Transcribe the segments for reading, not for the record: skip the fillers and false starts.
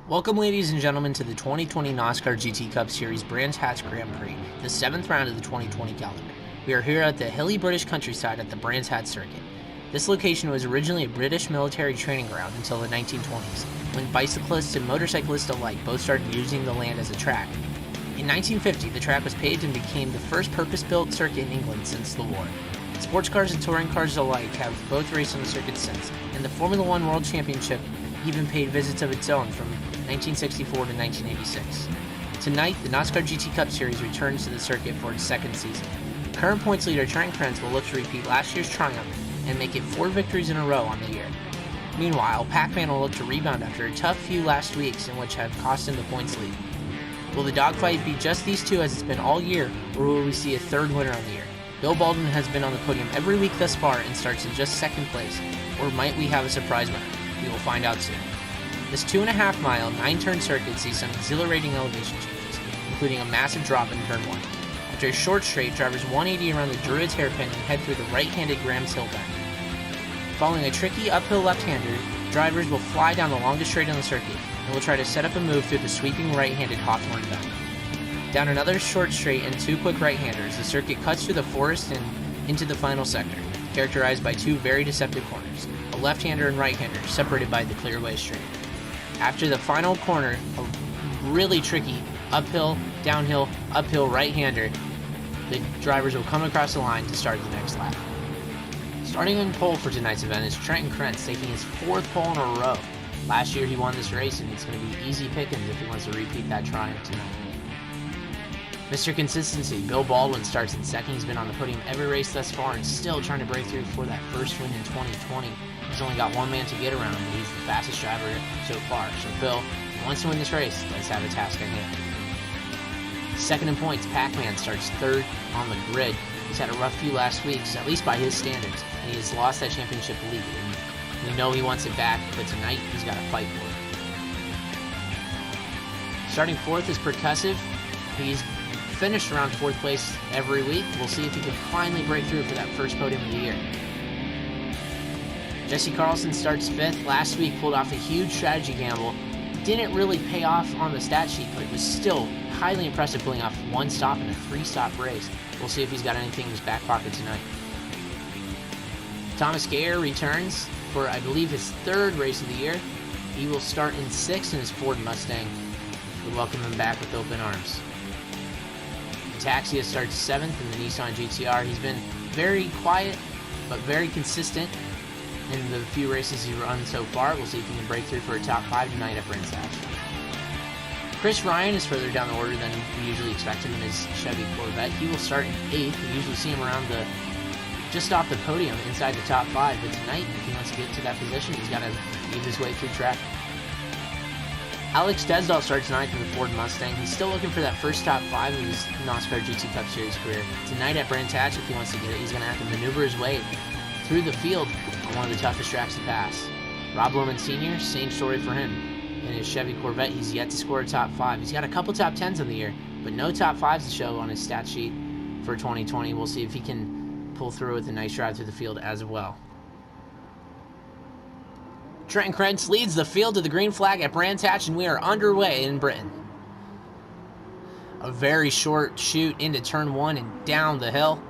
Welcome, ladies and gentlemen, to the 2020 NOSSCAR GT Cup Series Brands Hatch Grand Prix, the 7th round of the 2020 calendar. We are here at the hilly British countryside at the Brands Hatch circuit. This location was originally a British military training ground until the 1920s, when bicyclists and motorcyclists alike both started using the land as a track. In 1950, the track was paved and became the first purpose-built circuit in England since the war. Sports cars and touring cars alike have both raced on the circuit since, and the Formula One World Championship even paid visits of its own from 1964 to 1986. Tonight, the NOSSCAR GT Cup Series returns to the circuit for its second season. Current points leader Trent Krentz will look to repeat last year's triumph and make it 4 victories in a row on the year. Meanwhile, Pacman will look to rebound after a tough few last weeks in which have cost him the points lead. Will the dogfight be just these two as it's been all year, or will we see a third winner on the year? Bill Baldwin has been on the podium every week thus far and starts in just second place, or might we have a surprise winner? We will find out soon. This 2.5-mile, 9-turn circuit sees some exhilarating elevation changes, including a massive drop in turn 1. After a short straight, drivers 180 around the Druids hairpin and head through the right-handed Graham's Hill bend. Following a tricky uphill left-hander, drivers will fly down the longest straight on the circuit and will try to set up a move through the sweeping right-handed Hawthorne bend. Down another short straight and 2 quick right-handers, the circuit cuts through the forest and into the final sector, characterized by 2 very deceptive corners, a left-hander and right-hander separated by the clearway straight. After the final corner, a really tricky uphill, downhill, uphill right-hander, the drivers will come across the line to start the next lap. Starting in pole for tonight's event is Trent Krentz, taking his 4th pole in a row. Last year he won this race, and it's going to be easy pickings if he wants to repeat that triumph tonight. Mr. Consistency, Bill Baldwin, starts in second. He's been on the podium every race thus far and still trying to break through for that first win in 2020. He's only got one man to get around, but he's the fastest driver so far. So Bill, if he wants to win this race, does have a task at hand. Second in points, Pacman starts 3rd on the grid. He's had a rough few last weeks, at least by his standards, and he has lost that championship lead. And we know he wants it back, but tonight he's got to fight for it. Starting 4th is Percussive. He's finished around 4th place every week. We'll see if he can finally break through for that first podium of the year. Jesse Carlson starts 5th. Last week pulled off a huge strategy gamble. Didn't really pay off on the stat sheet, but it was still highly impressive, pulling off 1 stop in a 3-stop race. We'll see if he's got anything in his back pocket tonight. Thomas Gayer returns for, I believe, his 3rd race of the year. He will start in 6th in his Ford Mustang. We welcome him back with open arms. Taxia starts 7th in the Nissan GTR. He's been very quiet, but very consistent in the few races he's run so far. We'll see if he can break through for a top 5 tonight at Brands Hatch. Chris Ryan is further down the order than we usually expect him in his Chevy Corvette. He will start in 8th. We usually see him around just off the podium inside the top 5, but tonight, if he wants to get to that position, he's got to weave his way through traffic. Alex Desdal starts 9th in the Ford Mustang. He's still looking for that first top 5 of his NOSSCAR GT Cup Series career. Tonight at Brands Hatch, if he wants to get it, he's going to have to maneuver his way through the field on one of the toughest tracks to pass. Rob Lohman Sr., same story for him. In his Chevy Corvette, he's yet to score a top 5. He's got a couple top 10s on the year, but no top 5s to show on his stat sheet for 2020. We'll see if he can pull through with a nice drive through the field as well. Trent Krentz leads the field to the green flag at Brands Hatch, and we are underway in Britain. A very short shoot into turn 1 and down the hill.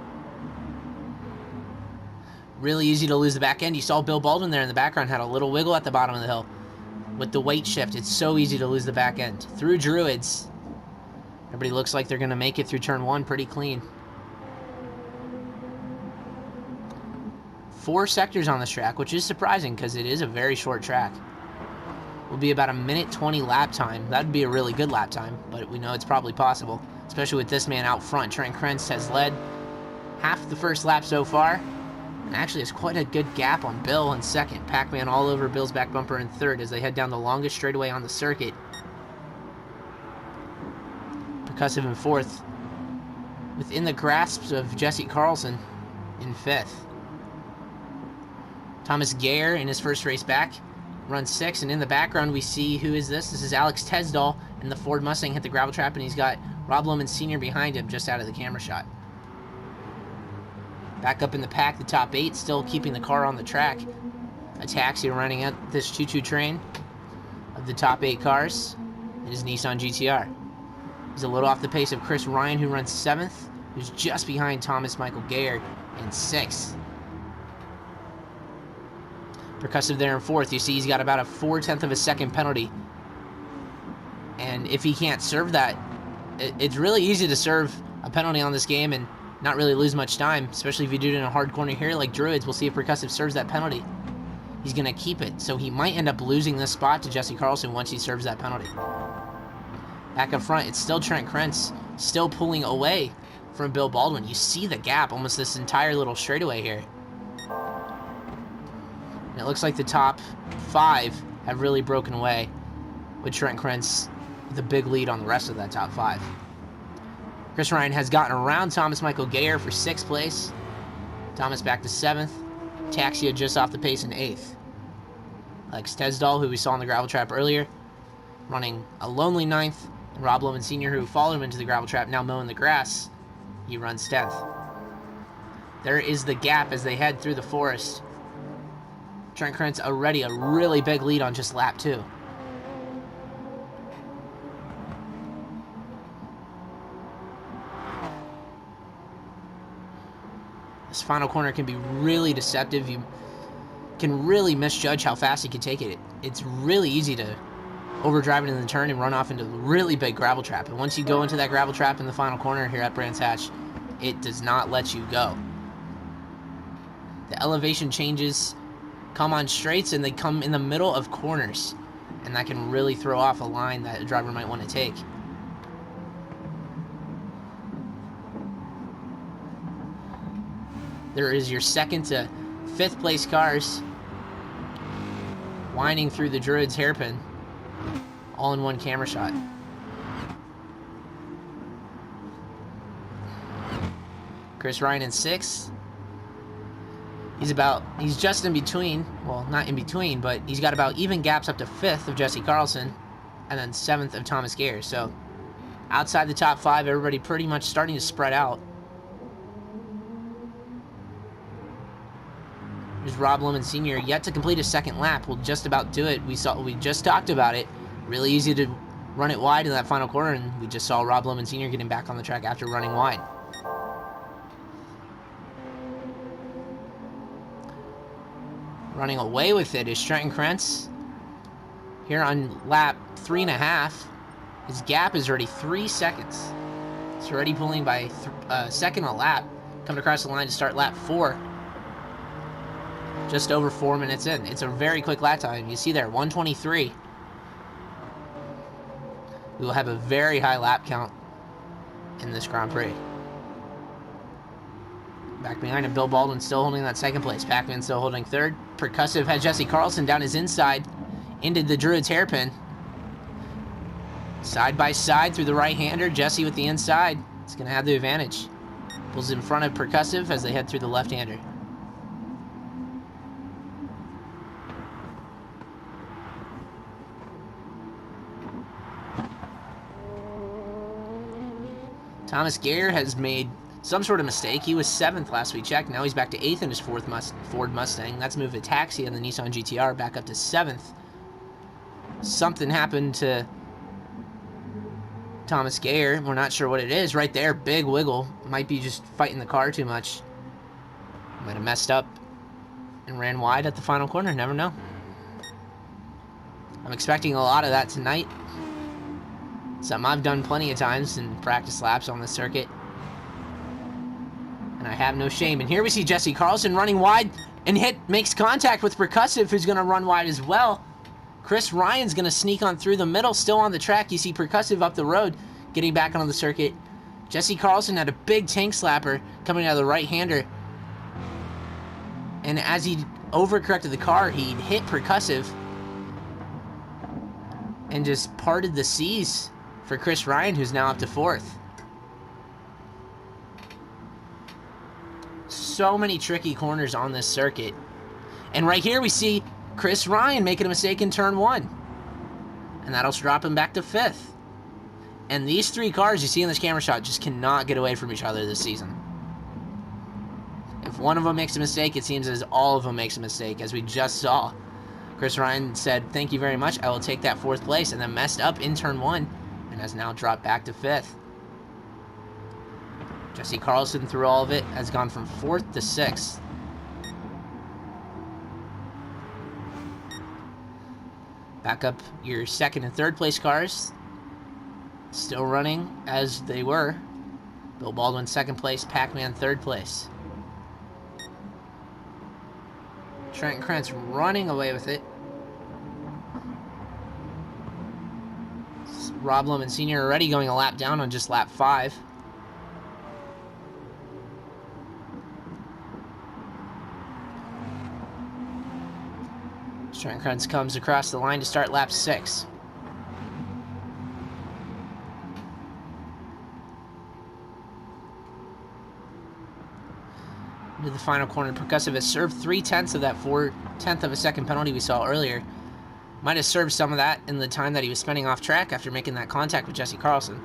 Really easy to lose the back end. You saw Bill Baldwin there in the background had a little wiggle at the bottom of the hill. With the weight shift, it's so easy to lose the back end. Through Druids, everybody looks like they're going to make it through turn 1 pretty clean. 4 sectors on this track, which is surprising because it is a very short track. Will be about a minute 20 lap time. That'd be a really good lap time, but we know it's probably possible, especially with this man out front. Trent Krentz has led half the first lap so far, and actually has quite a good gap on Bill in 2nd. Pacman all over Bill's back bumper in 3rd as they head down the longest straightaway on the circuit. Percussive in 4th, within the grasp of Jesse Carlson in 5th. Thomas Gayer in his first race back runs 6th, and in the background we see, who is this? This is Alex Tesdal, and the Ford Mustang hit the gravel trap, and he's got Rob Lohman Sr. behind him just out of the camera shot. Back up in the pack, the top 8, still keeping the car on the track. A taxi running out this choo-choo train of of the top 8 cars in his Nissan GTR. He's a little off the pace of Chris Ryan, who runs 7th, who's just behind Thomas Michael Gayer in 6th. Percussive there in 4th. You see he's got about a 4/10 of a second penalty. And if he can't serve that, it's really easy to serve a penalty on this game and not really lose much time, especially if you do it in a hard corner here like Druids. We'll see if Percussive serves that penalty. He's going to keep it, so he might end up losing this spot to Jesse Carlson once he serves that penalty. Back up front, it's still Trent Krentz, still pulling away from Bill Baldwin. You see the gap almost this entire little straightaway here. And it looks like the top 5 have really broken away, with Trent Krentz with a big lead on the rest of that top 5. Chris Ryan has gotten around Thomas Michael Gayer for 6th place. Thomas back to 7th. Taxia just off the pace in 8th. Alex Tesdall, who we saw in the gravel trap earlier, running a lonely 9th. And Rob Lohman Sr., who followed him into the gravel trap, now mowing the grass, he runs 10th. There is the gap as they head through the forest. Trent Krentz already a really big lead on just lap 2. This final corner can be really deceptive. You can really misjudge how fast you can take it. It's really easy to overdrive it in the turn and run off into a really big gravel trap. And once you go into that gravel trap in the final corner here at Brands Hatch, it does not let you go. The elevation changes come on straights and they come in the middle of corners. And that can really throw off a line that a driver might want to take. There is your 2nd to 5th place cars winding through the Druids hairpin, all in one camera shot. Chris Ryan in 6th. He's just in between, well, not in between, but he's got about even gaps up to 5th of Jesse Carlson, and then 7th of Thomas Gayer. So outside the top 5, everybody pretty much starting to spread out. There's Rob Lohman Sr. yet to complete his 2nd lap. We'll just about do it. We just talked about it. Really easy to run it wide in that final corner, and we just saw Rob Lohman Sr. getting back on the track after running wide. Running away with it is Trenton Krentz. Here on lap 3.5, his gap is already 3 seconds. It's already pulling by a second a lap. Coming across the line to start lap 4. Just over 4 minutes in. It's a very quick lap time. You see there, 1:23. We will have a very high lap count in this Grand Prix. Back behind him, Bill Baldwin still holding that 2nd place. Pacman still holding 3rd. Percussive had Jesse Carlson down his inside into the Druids hairpin. Side by side through the right-hander. Jesse with the inside. It's going to have the advantage. Pulls in front of Percussive as they head through the left-hander. Thomas Gayer has made some sort of mistake. He was 7th last we checked. Now he's back to 8th in his Ford Mustang. That's moved a taxi on the Nissan GTR back up to 7th. Something happened to Thomas Gayer. We're not sure what it is. Right there, big wiggle. Might be just fighting the car too much. Might have messed up and ran wide at the final corner. Never know. I'm expecting a lot of that tonight. Something I've done plenty of times in practice laps on the circuit. And I have no shame. And here we see Jesse Carlson running wide and makes contact with Percussive, who's going to run wide as well. Chris Ryan's going to sneak on through the middle, still on the track. You see Percussive up the road, getting back on the circuit. Jesse Carlson had a big tank slapper coming out of the right-hander. And as he overcorrected the car, he hit Percussive and just parted the seas for Chris Ryan, who's now up to 4th. So many tricky corners on this circuit. And right here we see Chris Ryan making a mistake in turn 1. And that'll drop him back to 5th. And these 3 cars you see in this camera shot just cannot get away from each other this season. If one of them makes a mistake, it seems as all of them makes a mistake, as we just saw Chris Ryan said, "Thank you very much. I will take that 4th place," and then messed up in turn 1 and has now dropped back to 5th. Jesse Carlson, through all of it, has gone from 4th to 6th. Back up your 2nd and 3rd place cars. Still running as they were. Bill Baldwin 2nd place, Pacman 3rd place. Trenton Krentz running away with it. Rob Lohman Sr. already going a lap down on just lap 5. Trenton Krentz comes across the line to start lap 6. Into the final corner, Percussive has served 3/10 of that 4/10 of a second penalty we saw earlier. Might have served some of that in the time that he was spending off track after making that contact with Jesse Carlson.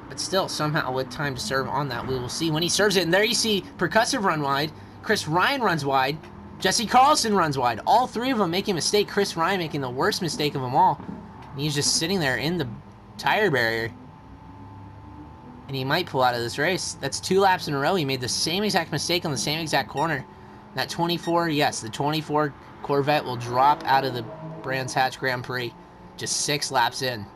But still, somehow with time to serve on that, we will see when he serves it. And there you see Percussive run wide, Chris Ryan runs wide, Jesse Carlson runs wide. All 3 of them making a mistake. Chris Ryan making the worst mistake of them all. And he's just sitting there in the tire barrier. And he might pull out of this race. That's 2 laps in a row. He made the same exact mistake on the same exact corner. That 24, yes, the 24 Corvette will drop out of the Brands Hatch Grand Prix just 6 laps in.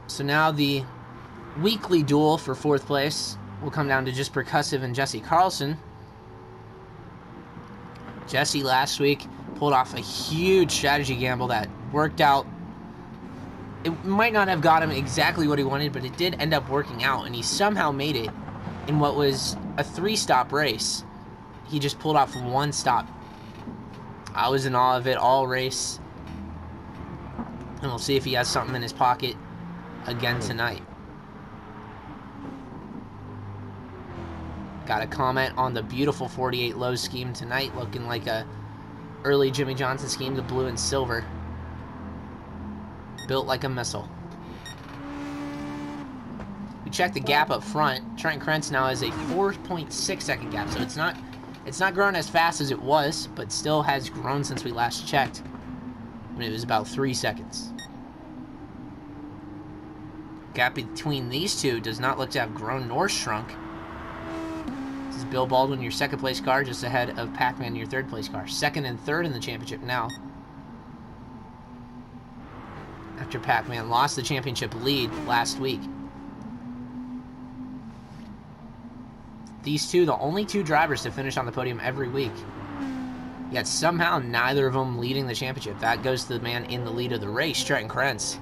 So now the weekly duel for 4th place will come down to just Percussive and Jesse Carlson. Jesse last week pulled off a huge strategy gamble that worked out. It might not have got him exactly what he wanted, but it did end up working out, and he somehow made it in what was a 3-stop race. He just pulled off 1 stop. I was in awe of it all race, and we'll see if he has something in his pocket again tonight. Got a comment on the beautiful 48 low scheme tonight, looking like a early Jimmy Johnson scheme, the blue and silver. Built like a missile. We check the gap up front. Trenton Krentz now has a 4.6 second gap, so it's not grown as fast as it was, but still has grown since we last checked when it was about 3 seconds. Gap between these two does not look to have grown nor shrunk. This is Bill Baldwin, your 2nd place car, just ahead of Pacman, your 3rd place car. 2nd and 3rd in the championship now. After Pacman lost the championship lead last week. These two, the only 2 drivers to finish on the podium every week. Yet somehow neither of them leading the championship. That goes to the man in the lead of the race, Trenton Krentz.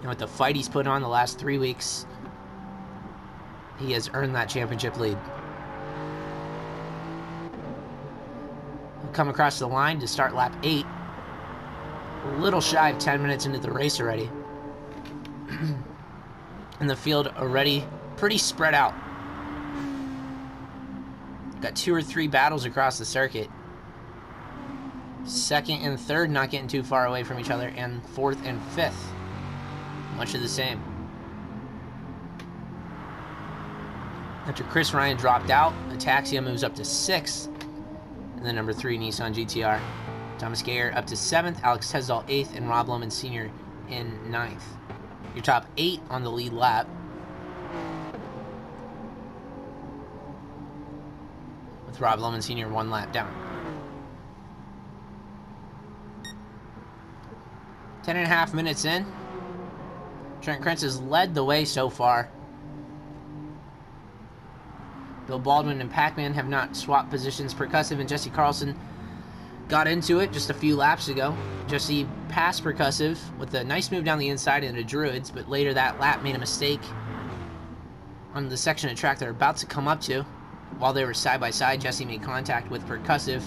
And with the fight he's put on the last 3 weeks, he has earned that championship lead. He'll come across the line to start lap 8. A little shy of 10 minutes into the race already. And the field already pretty spread out. Got 2 or 3 battles across the circuit. 2nd and 3rd not getting too far away from each other, and 4th and 5th. Much of the same. After Chris Ryan dropped out, Ataxia moves up to 6th. And the number 3 Nissan GTR. Thomas Gayer up to 7th, Alex Tesdall 8th, and Rob Lohman Sr. in 9th. Your top 8 on the lead lap. With Rob Lohman Sr. 1 lap down. 10.5 minutes in. Trent Krentz has led the way so far. Bill Baldwin and Pacman have not swapped positions. Percussive and Jesse Carlson got into it just a few laps ago. Jesse passed Percussive with a nice move down the inside into Druids, but later that lap made a mistake on the section of track they're about to come up to. While they were side by side, Jesse made contact with Percussive.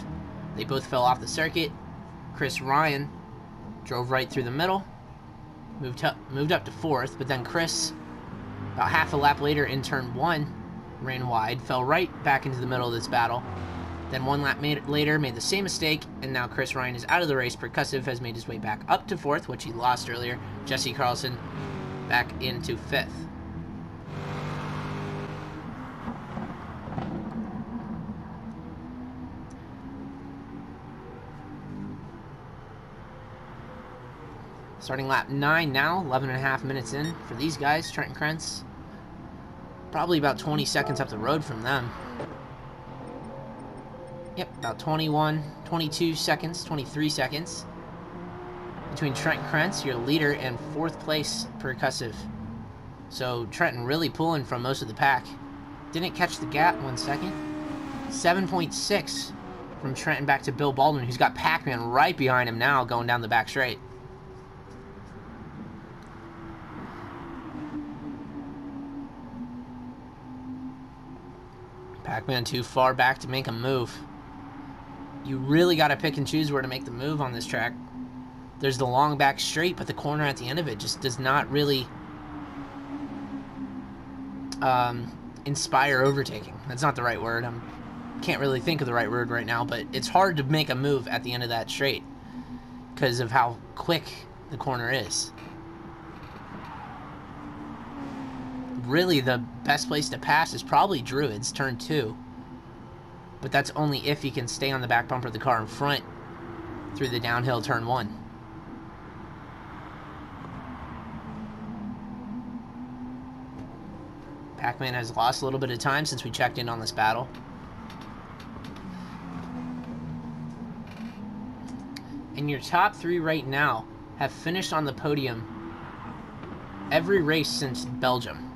They both fell off the circuit. Chris Ryan drove right through the middle, moved up to 4th, but then Chris, about half a lap later in turn 1, ran wide, fell right back into the middle of this battle, Then one lap later, made the same mistake, and now Chris Ryan is out of the race. Percussive has made his way back up to 4th, which he lost earlier. Jesse Carlson back into 5th. Starting lap 9 now, 11.5 minutes in for these guys. Trent and Krentz, probably about 20 seconds up the road from them. Yep, about 21, 22 seconds, 23 seconds between Trent Krentz, your leader, and 4th place Percussive. So Trenton really pulling from most of the pack. Didn't catch the gap, 1 second. 7.6 from Trenton back to Bill Baldwin, who's got Pacman right behind him now going down the back straight. Pacman too far back to make a move. You really got to pick and choose where to make the move on this track. There's the long back straight, but the corner at the end of it just does not really inspire overtaking. That's not the right word. I can't really think of the right word right now, but it's hard to make a move at the end of that straight because of how quick the corner is. Really, the best place to pass is probably Druid's, turn 2. But that's only if you can stay on the back bumper of the car in front through the downhill turn 1. Pacman has lost a little bit of time since we checked in on this battle. And your top 3 right now have finished on the podium every race since Belgium.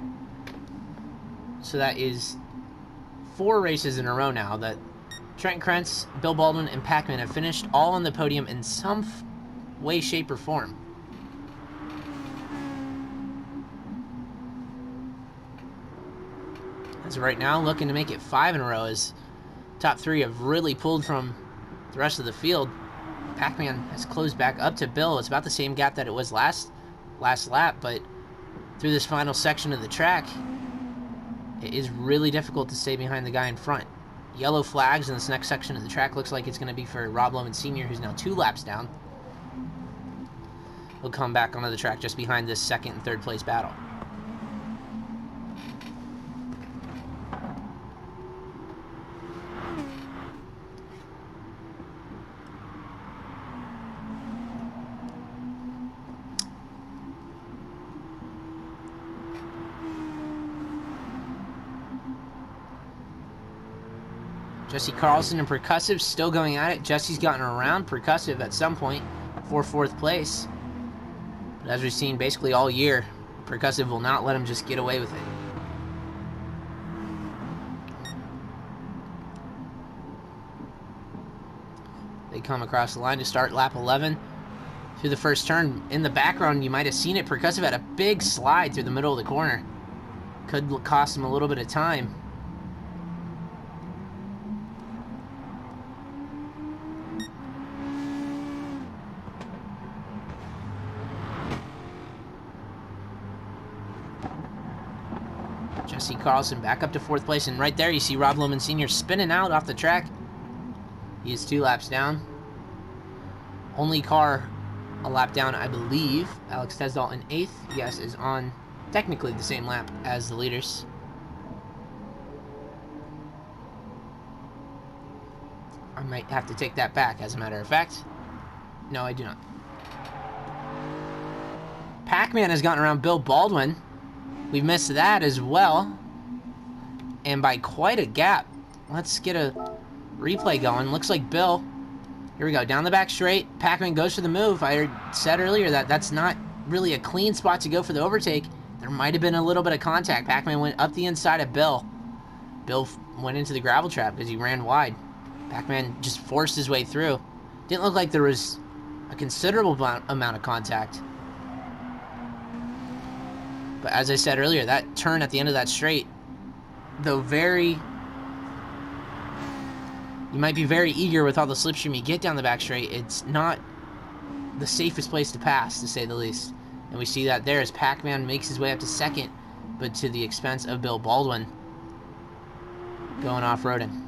So that is 4 races in a row now that Trent Krentz, Bill Baldwin, and Pacman have finished all on the podium in some way, shape, or form. As of right now, looking to make it 5 in a row as top 3 have really pulled from the rest of the field. Pacman has closed back up to Bill. It's about the same gap that it was last lap, but through this final section of the track, it is really difficult to stay behind the guy in front. Yellow flags in this next section of the track. Looks like it's going to be for Rob Lohman Sr., who's now 2 laps down. He'll come back onto the track just behind this 2nd and 3rd place battle. Jesse Carlson and Percussive still going at it. Jesse's gotten around Percussive at some point for 4th place. But as we've seen basically all year, Percussive will not let him just get away with it. They come across the line to start lap 11. Through the first turn, in the background, you might have seen it. Percussive had a big slide through the middle of the corner. Could cost him a little bit of time. Jesse Carlson back up to 4th place, and right there you see Rob Lohman Sr. spinning out off the track. He is 2 laps down. Only car a lap down, I believe. Alex Tesdall in 8th, yes, is on technically the same lap as the leaders. I might have to take that back, as a matter of fact. No, I do not. Pacman has gotten around Bill Baldwin. We've missed that as well, and by quite a gap. Let's get a replay going. Looks like Bill, here we go, down the back straight. Pacman goes for the move. I said earlier that that's not really a clean spot to go for the overtake. There might have been a little bit of contact. Pacman went up the inside of Bill. Bill went into the gravel trap because he ran wide. Pacman just forced his way through. Didn't look like there was a considerable amount of contact. But as I said earlier, that turn at the end of that straight, though you might be very eager with all the slipstream you get down the back straight, it's not the safest place to pass, to say the least. And we see that there as Pacman makes his way up to 2nd, but to the expense of Bill Baldwin going off-roading.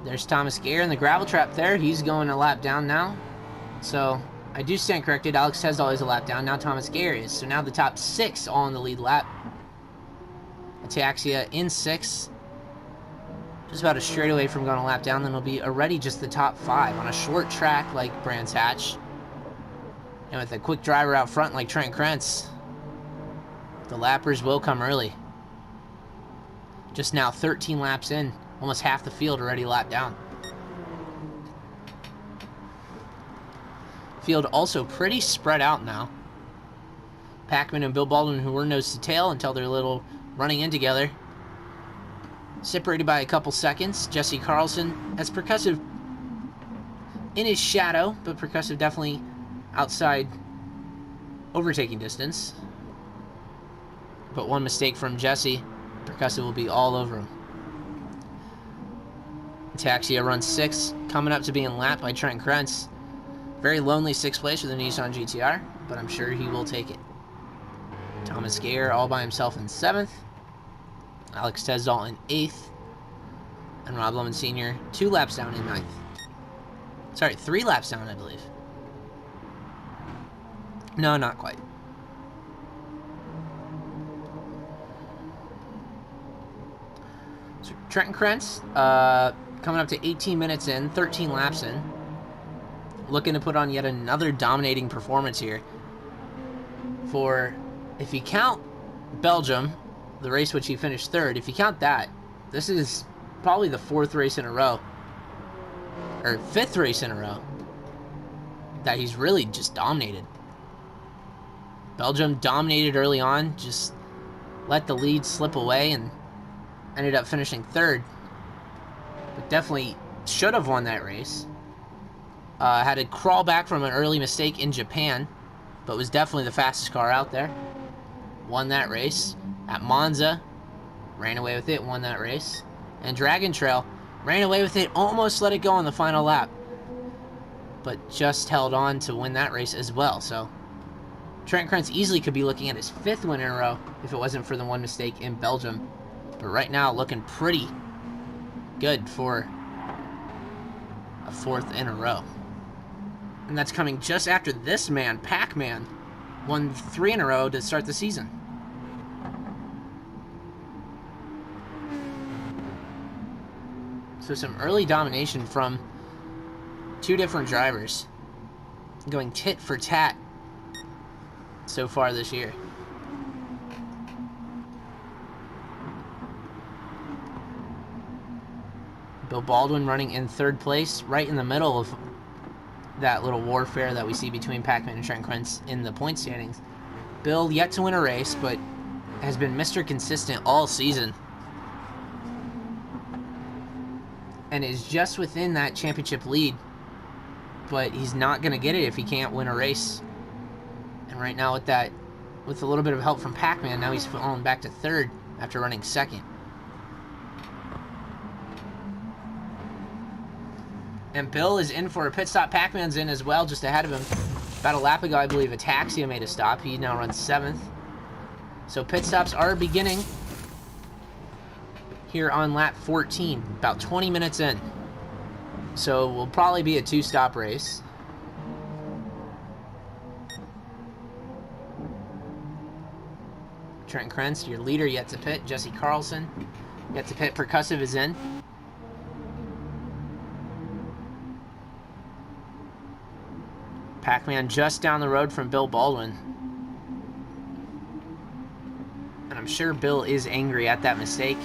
There's Thomas Gare in the gravel trap there. He's going a lap down now. So I do stand corrected. Alex Tesdall is a lap down. Now Thomas Gare is. So now the top 6 all in the lead lap. Ataxia in 6. Just about a straightaway from going a lap down. Then it'll be already just the top 5 on a short track like Brands Hatch. And with a quick driver out front like Trent Krentz, the lappers will come early. Just now 13 laps in. Almost half the field already lapped down. Field also pretty spread out now. Pacman and Bill Baldwin, who were nose to tail until they're a little running in together, separated by a couple seconds. Jesse Carlson has Percussive in his shadow, but Percussive definitely outside overtaking distance. But one mistake from Jesse, Percussive will be all over him. Ataxia runs 6, coming up to being lapped by Trent Krentz. Very lonely 6th place with the Nissan GTR, but I'm sure he will take it. Thomas Gare all by himself in 7th. Alex Tesdall in 8th. And Rob Lohman Sr. 2 laps down in 9th. Sorry, 3 laps down, I believe. No, not quite. So Trent Krentz, coming up to 18 minutes in, 13 laps in. Looking to put on yet another dominating performance here. For, if you count Belgium, the race which he finished 3rd, if you count that, this is probably the 4th race in a row, or 5th race in a row, that he's really just dominated. Belgium dominated early on, just let the lead slip away and ended up finishing 3rd. But definitely should have won that race. Had to crawl back from an early mistake in Japan, but was definitely the fastest car out there. Won that race. At Monza, ran away with it, won that race. And Dragon Trail, ran away with it, almost let it go on the final lap, but just held on to win that race as well. So Trent Krentz easily could be looking at his 5th win in a row if it wasn't for the one mistake in Belgium. But right now, looking pretty good for a 4th in a row. And that's coming just after this man, Pacman, won 3 in a row to start the season. So some early domination from 2 different drivers, going tit for tat so far this year. Bill Baldwin running in 3rd place, right in the middle of that little warfare that we see between Pacman and Trent Krentz in the point standings. Bill yet to win a race, but has been Mr. Consistent all season. And is just within that championship lead, but he's not going to get it if he can't win a race. And right now with that, with a little bit of help from Pacman, now he's falling back to 3rd after running 2nd. And Bill is in for a pit stop. Pacman's in as well, just ahead of him. About a lap ago, I believe Ataxia made a stop. He now runs 7th. So pit stops are beginning here on lap 14, about 20 minutes in. So will probably be a 2-stop race. Trent Krentz, your leader, yet to pit. Jesse Carlson, yet to pit. Percussive is in. Pacman just down the road from Bill Baldwin. And I'm sure Bill is angry at that mistake.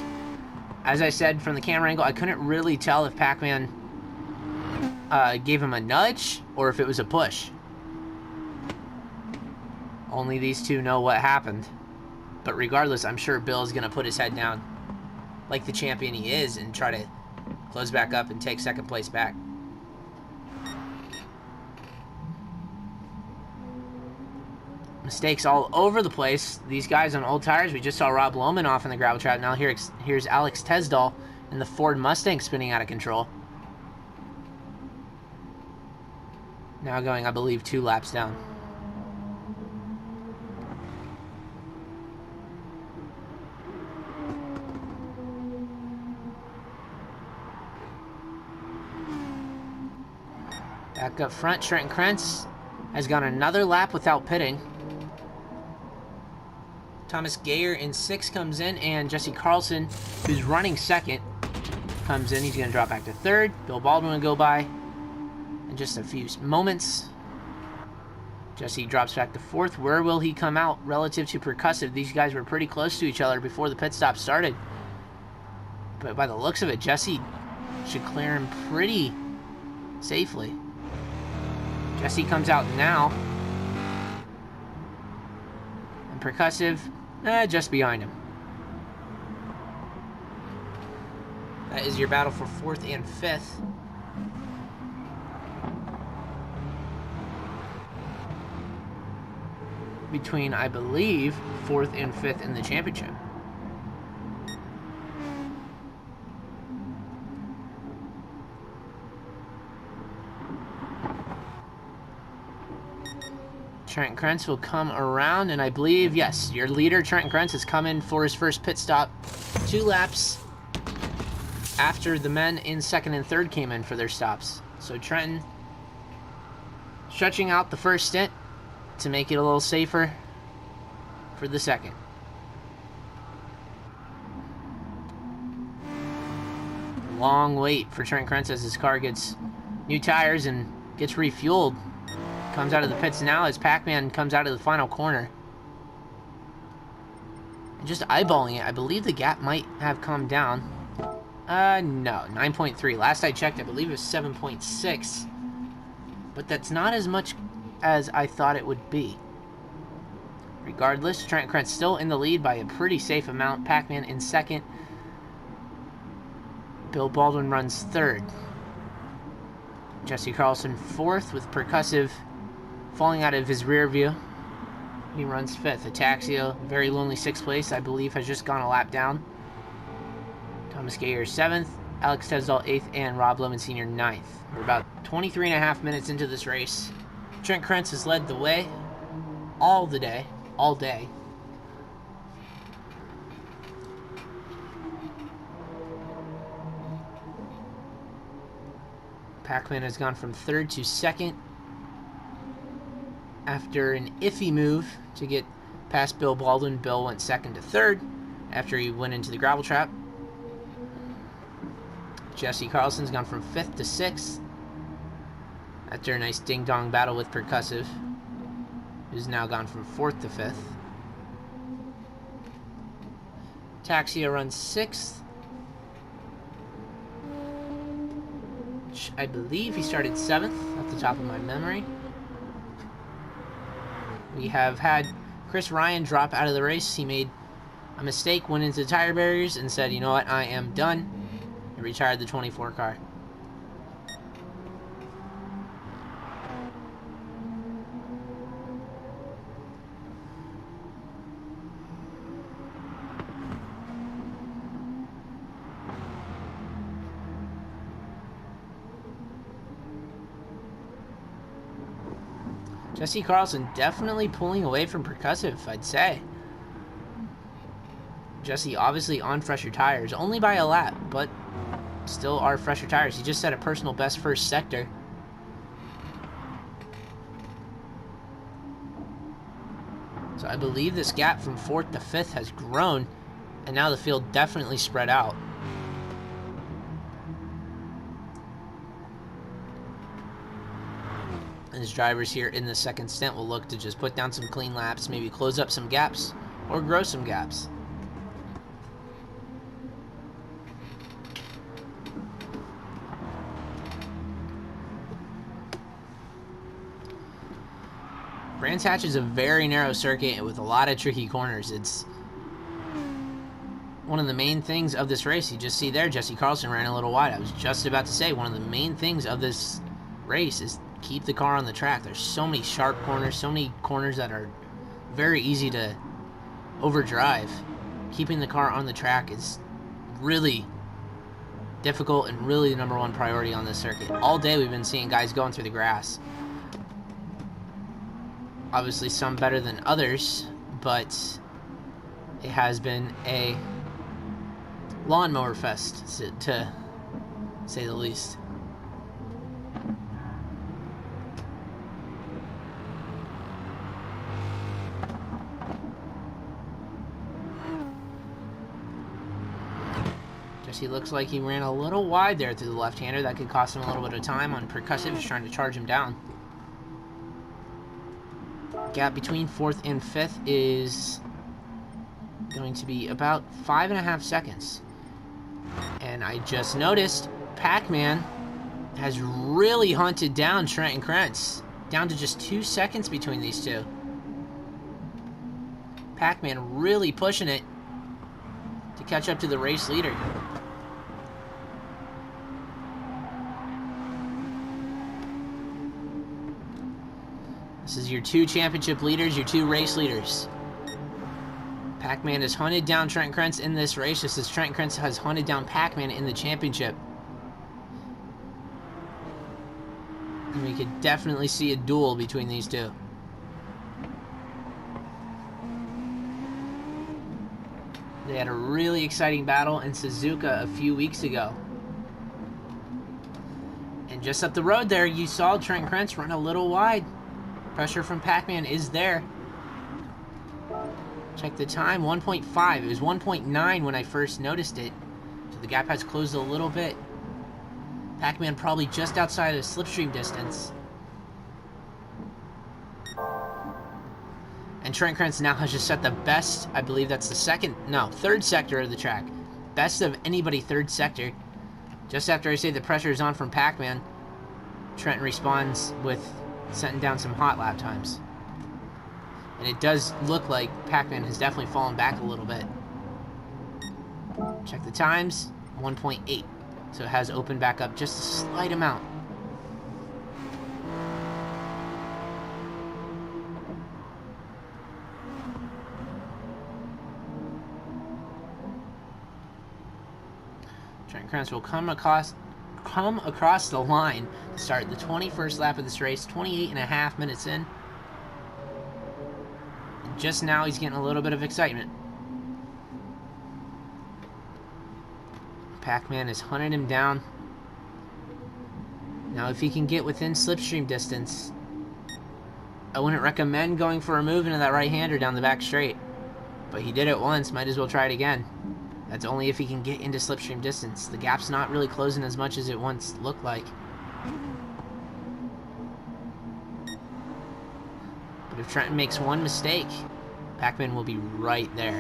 As I said from the camera angle, I couldn't really tell if Pacman gave him a nudge or if it was a push. Only these two know what happened. But regardless, I'm sure Bill is going to put his head down like the champion he is and try to close back up and take 2nd place back. Mistakes all over the place. These guys on old tires. We just saw Rob Lohman off in the gravel trap. Now here's Alex Tesdall in the Ford Mustang spinning out of control. Now going, I believe, 2 laps down. Back up front, Trenton Krentz has gone another lap without pitting. Thomas Gayer in 6 comes in, and Jesse Carlson, who's running 2nd, comes in. He's going to drop back to 3rd. Bill Baldwin will go by in just a few moments. Jesse drops back to 4th. Where will he come out relative to Percussive? These guys were pretty close to each other before the pit stop started. But by the looks of it, Jesse should clear him pretty safely. Jesse comes out now. And Percussive, just behind him. That is your battle for 4th and 5th. Between, I believe, 4th and 5th in the championship. Trent Krentz will come around, and I believe, yes, your leader, Trent Krentz, has come in for his first pit stop 2 laps after the men in 2nd and 3rd came in for their stops. So Trenton stretching out the first stint to make it a little safer for the 2nd. Long wait for Trent Krentz as his car gets new tires and gets refueled. Comes out of the pits now as Pacman comes out of the final corner. And just eyeballing it, I believe the gap might have come down. No, 9.3. Last I checked, I believe it was 7.6. But that's not as much as I thought it would be. Regardless, Trent Krentz still in the lead by a pretty safe amount. Pacman in 2nd. Bill Baldwin runs 3rd. Jesse Carlson 4th with Percussive falling out of his rear view. He runs 5th. Ataxia, very lonely 6th place, I believe, has just gone a lap down. Thomas Gayer 7th, Alex Tesdall 8th, and Rob Lemon Sr. 9th. We're about 23.5 minutes into this race. Trent Krentz has led the way all day. Pacman has gone from 3rd to 2nd after an iffy move to get past Bill Baldwin. Bill went 2nd to 3rd after he went into the gravel trap. Jesse Carlson's gone from 5th to 6th after a nice ding-dong battle with Percussive, who's now gone from 4th to 5th. Taxia runs 6th. I believe he started 7th off the top of my memory. We have had Chris Ryan drop out of the race. He made a mistake, went into the tire barriers, and said, you know what, I am done, and retired the 24 car. Jesse Carlson definitely pulling away from Percussive, I'd say. Jesse obviously on fresher tires, only by a lap, but still are fresher tires. He just set a personal best first sector. So I believe this gap from 4th to 5th has grown, and now the field definitely spread out. And his drivers here in the 2nd stint will look to just put down some clean laps, maybe close up some gaps, or grow some gaps. Brands Hatch is a very narrow circuit with a lot of tricky corners. It's one of the main things of this race. You just see there, Jesse Carlson ran a little wide. I was just about to say, one of the main things of this race is keep the car on the track. There's so many sharp corners, so many corners that are very easy to overdrive. Keeping the car on the track is really difficult and really the #1 priority on this circuit. All day we've been seeing guys going through the grass. Obviously some better than others, but it has been a lawnmower fest, to say the least. Jesse looks like he ran a little wide there through the left-hander. That could cost him a little bit of time on Percussive. He's trying to charge him down. Gap between 4th and 5th is going to be about 5.5 seconds. And I just noticed Pacman has really hunted down Trenton Krentz. Down to just 2 seconds between these two. Pacman really pushing it to catch up to the race leader. This is your 2 championship leaders, your 2 race leaders. Pacman has hunted down Trenton Krentz in this race, just as Trenton Krentz has hunted down Pacman in the championship. And we could definitely see a duel between these two. They had a really exciting battle in Suzuka a few weeks ago. And just up the road there, you saw Trenton Krentz run a little wide. Pressure from Pacman is there. Check the time, 1.5. It was 1.9 when I first noticed it. So the gap has closed a little bit. Pacman probably just outside of slipstream distance. And Trenton Krentz now has just set the best, I believe that's the third sector of the track. Best of anybody third sector. Just after I say the pressure is on from Pacman, Trenton responds with setting down some hot lap times. And it does look like Pacman has definitely fallen back a little bit. Check the times, 1.8. So it has opened back up just a slight amount. Trenton Krentz will come across the line to start the 21st lap of this race, 28.5 minutes in. And just now he's getting a little bit of excitement. Pacman has hunted him down. Now if he can get within slipstream distance, I wouldn't recommend going for a move into that right-hander down the back straight. But he did it once, might as well try it again. That's only if he can get into slipstream distance. The gap's not really closing as much as it once looked like. But if Trenton makes one mistake, Pacman will be right there.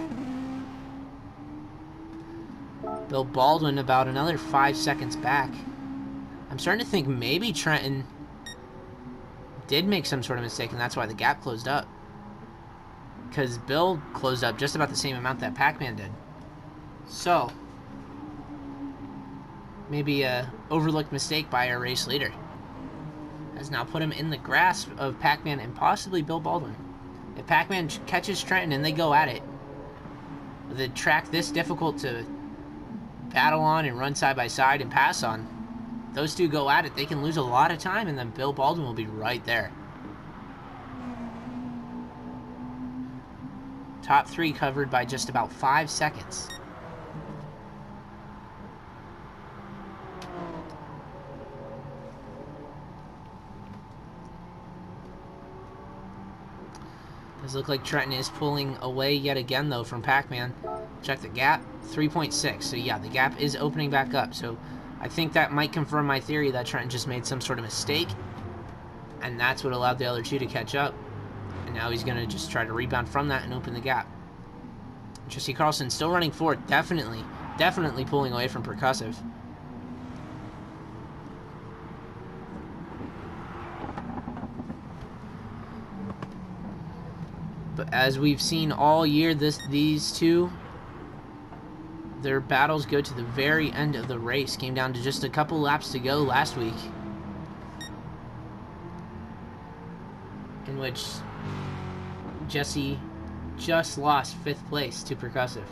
Bill Baldwin about another 5 seconds back. I'm starting to think maybe Trenton did make some sort of mistake and that's why the gap closed up. Because Bill closed up just about the same amount that Pacman did. So, maybe a overlooked mistake by our race leader has now put him in the grasp of Pacman and possibly Bill Baldwin. If Pacman catches Trenton and they go at it, with a track this difficult to battle on and run side by side and pass on, those two go at it, they can lose a lot of time and then Bill Baldwin will be right there. Top 3 covered by just about 5 seconds. Does look like Trenton is pulling away yet again though from Pacman. Check the gap, 3.6. So yeah, the gap is opening back up. So I think that might confirm my theory that Trenton just made some sort of mistake. And that's what allowed the other two to catch up. And now he's going to just try to rebound from that and open the gap. Jesse Carlson still running forward. Definitely pulling away from Percussive. But as we've seen all year, these two, their battles go to the very end of the race. Came down to just a couple laps to go last week, in which Jesse just lost 5th place to Percussive.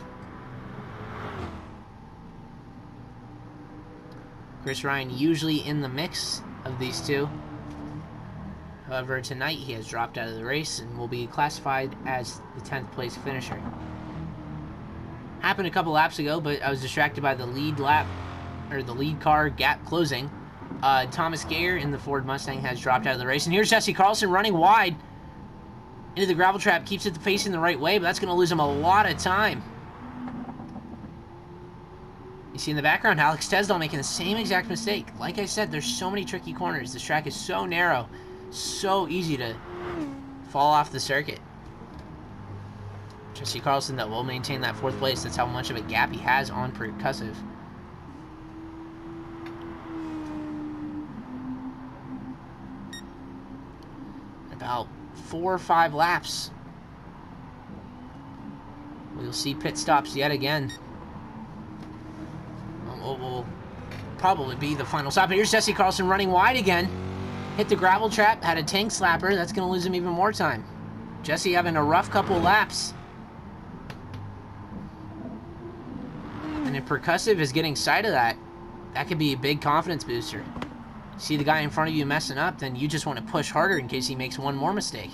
Chris Ryan usually in the mix of these two. However, tonight he has dropped out of the race and will be classified as the 10th place finisher. Happened a couple laps ago, but I was distracted by the lead car gap closing. Thomas Gayer in the Ford Mustang has dropped out of the race. And here's Jesse Carlson running wide into the gravel trap. Keeps it facing the right way, but that's going to lose him a lot of time. You see in the background, Alex Tesdall making the same exact mistake. Like I said, there's so many tricky corners. This track is so narrow, so easy to fall off the circuit. Jesse Carlson, though, will maintain that 4th place. That's how much of a gap he has on Percussive. About 4 or 5 laps, we'll see pit stops yet again. Will probably be the final stop. Here's Jesse Carlson running wide again. Hit the gravel trap, had a tank slapper. That's going to lose him even more time. Jesse having a rough couple laps. And if Percussive is getting sight of that, that could be a big confidence booster. See the guy in front of you messing up, then you just want to push harder in case he makes one more mistake.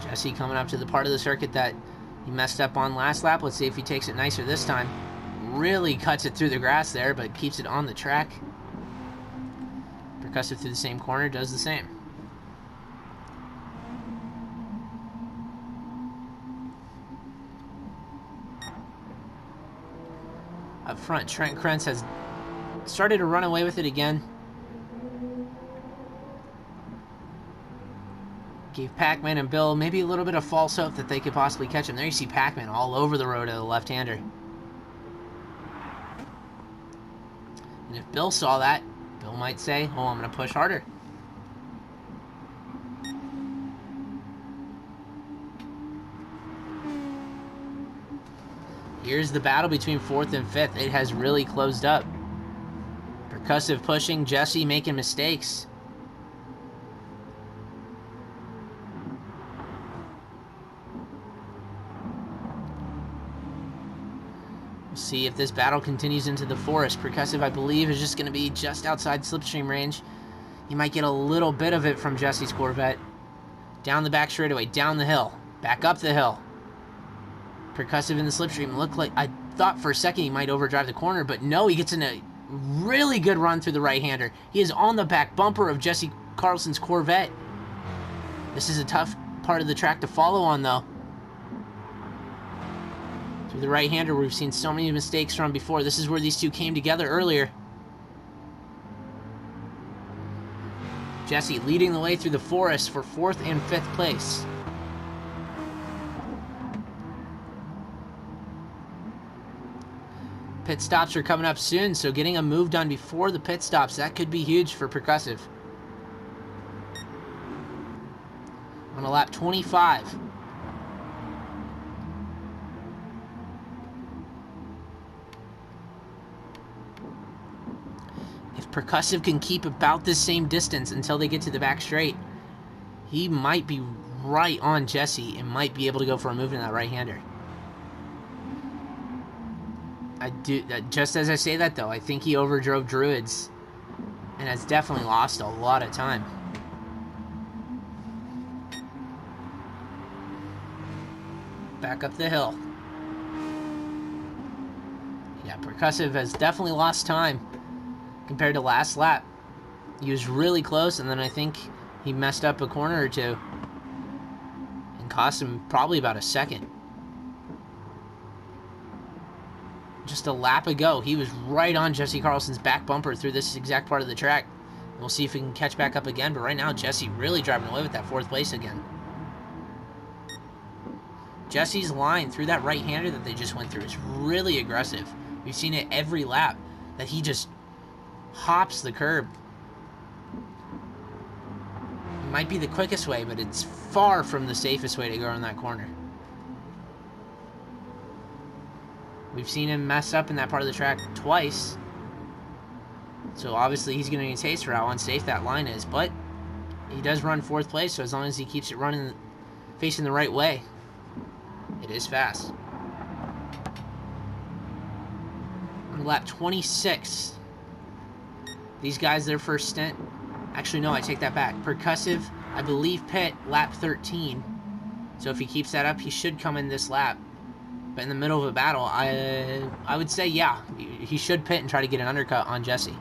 Jesse coming up to the part of the circuit that he messed up on last lap. Let's see if he takes it nicer this time. Really cuts it through the grass there, but keeps it on the track. Percussive through the same corner, does the same. Up front, Trent Krentz has started to run away with it again. Gave Pacman and Bill maybe a little bit of false hope that they could possibly catch him. There you see Pacman all over the road of the left-hander. And if Bill saw that, Bill might say, oh, I'm going to push harder. Here's the battle between 4th and 5th. It has really closed up. Percussive pushing, Jesse making mistakes. See if this battle continues into the forest. Percussive, I believe, is just going to be just outside slipstream range. You might get a little bit of it from Jesse's Corvette. Down the back straightaway, down the hill, back up the hill. Percussive in the slipstream. Looked like, I thought for a second he might overdrive the corner, but no, he gets in a really good run through the right-hander. He is on the back bumper of Jesse Carlson's Corvette. This is a tough part of the track to follow on, though. Through the right-hander, we've seen so many mistakes from before. This is where these two came together earlier. Jesse leading the way through the forest for 4th and 5th place. Pit stops are coming up soon, so getting a move done before the pit stops, that could be huge for Percussive. On a lap 25. Percussive can keep about the same distance until they get to the back straight, he might be right on Jesse and might be able to go for a move in that right-hander. Just as I say that, though, I think he overdrove Druids and has definitely lost a lot of time. Back up the hill. Yeah, Percussive has definitely lost time compared to last lap. He was really close, and then I think he messed up a corner or two and cost him probably about a second. Just a lap ago, he was right on Jesse Carlson's back bumper through this exact part of the track. We'll see if we can catch back up again, but right now Jesse really driving away with that 4th place again. Jesse's line through that right-hander that they just went through is really aggressive. We've seen it every lap, that he just hops the curb. It might be the quickest way, but it's far from the safest way to go around that corner. We've seen him mess up in that part of the track twice. So obviously he's going to need a taste for how unsafe that line is, but he does run 4th place, so as long as he keeps it running, facing the right way, it is fast. On lap 26, these guys, their first stint. Actually, no, I take that back. Percussive, I believe, pit lap 13. So if he keeps that up, he should come in this lap. But in the middle of a battle, I would say, yeah, he should pit and try to get an undercut on Jesse.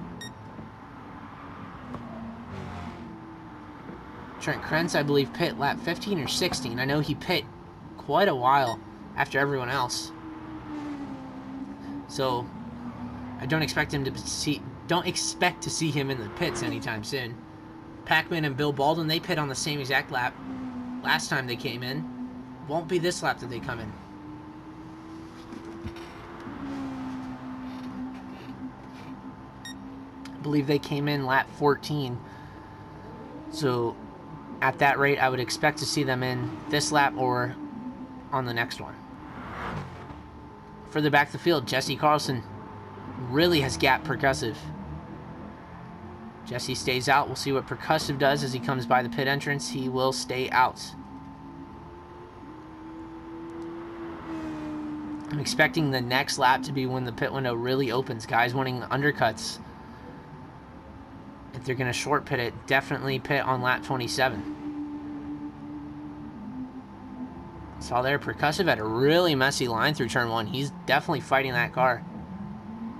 Trent Krentz, I believe, pit lap 15 or 16. I know he pit quite a while after everyone else. So I don't expect him to see him in the pits anytime soon. Pacman and Bill Baldwin, they pit on the same exact lap last time they came in. Won't be this lap that they come in. I believe they came in lap 14. So at that rate, I would expect to see them in this lap or on the next one. Further back the field, Jesse Carlson really has gapped Percussive. Jesse stays out. We'll see what Percussive does as he comes by the pit entrance. He will stay out. I'm expecting the next lap to be when the pit window really opens. Guys wanting undercuts. If they're going to short pit it, definitely pit on lap 27. Saw there, Percussive had a really messy line through turn 1. He's definitely fighting that car.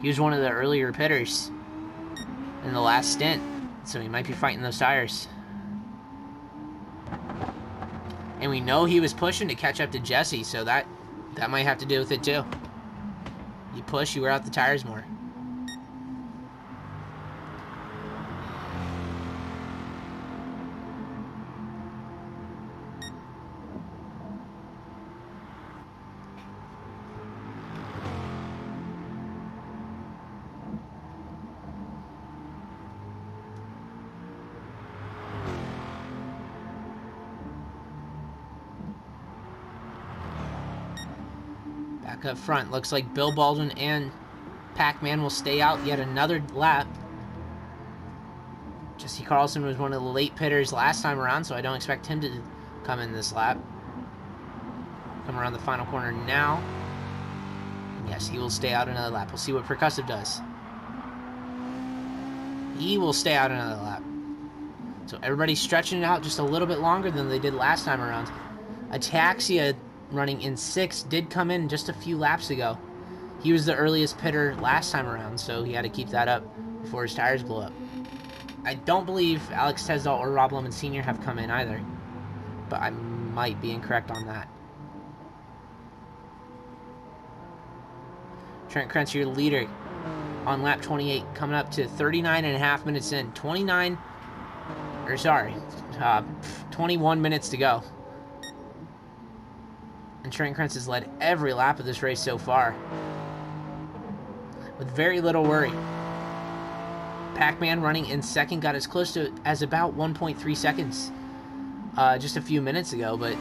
He was one of the earlier pitters in the last stint, so he might be fighting those tires. And we know he was pushing to catch up to Jesse, so that might have to do with it too. You push, you wear out the tires more. Back up front, looks like Bill Baldwin and Pacman will stay out yet another lap. Jesse Carlson was one of the late pitters last time around, so I don't expect him to come in this lap. Come around the final corner now. Yes, he will stay out another lap. We'll see what Percussive does. He will stay out another lap. So everybody's stretching it out just a little bit longer than they did last time around. Ataxia, running in 6th, did come in just a few laps ago. He was the earliest pitter last time around, so he had to keep that up before his tires blew up. I don't believe Alex Tesdall or Rob Lemon Sr. have come in either, but I might be incorrect on that. Trent Krentz, your leader, on lap 28, coming up to 39.5 minutes in. 21 minutes to go. And Trent Krentz has led every lap of this race so far, with very little worry. Pacman running in 2nd, got as close to as about 1.3 seconds just a few minutes ago, but